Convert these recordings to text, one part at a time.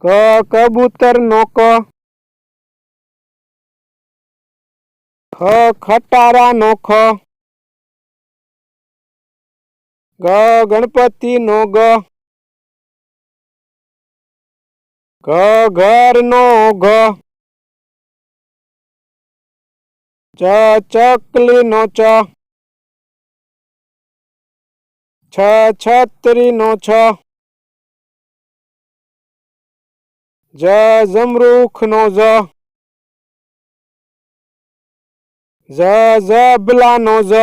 કબૂતર નો ક. ખટારા નો ખ. ગણપતિ નો ગ. ઘર નો ઘ. ચકલી નો ચ. છત્રી નો છ. જમરૂખ નો જ. ઝબલા નો જ.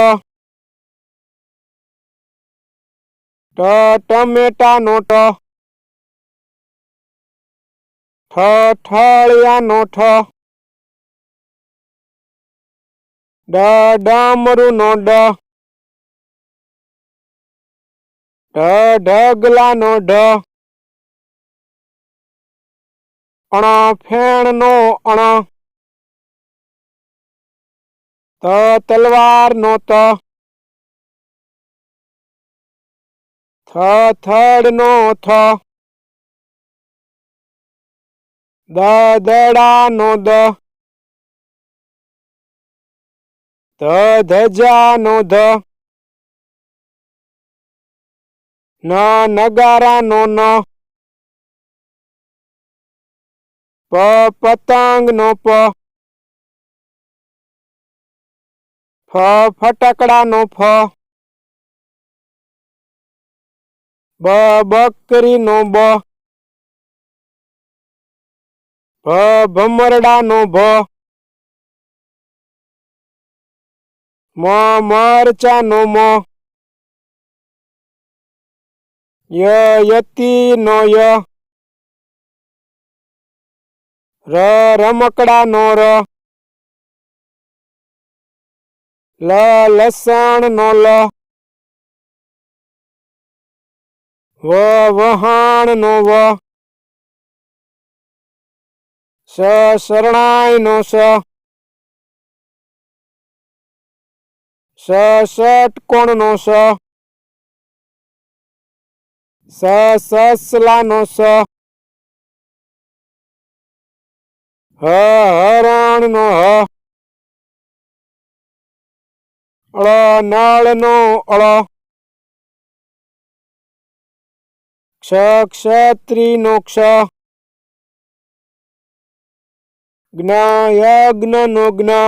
ટમેટા નો ટ. ઠળિયા નો ઠ. ડામરું નો ડ. ઢગલા નો ઢ. ફેણ નો અણ. તલવાર નો ત. થડ નો થ. દડા નો દ. ધજા નો ધ. નગારા નો ન. પતંગ નો પ. ફટાકડા નો ફ. બકરી નો બ. ભમરડા નો ભ. મરચા નો મ. યતી નો ય. રમકડા નો ર. લસણ નો લ. વહાણ નો વ. શરણાઈ નો સ. ષટકોણ નો સ. સસલા નો સ. હરણ નો હ. નળ નો અળ. ક્ષત્રિય નો ક્ષ. યજ્ઞ નો જ્ઞ.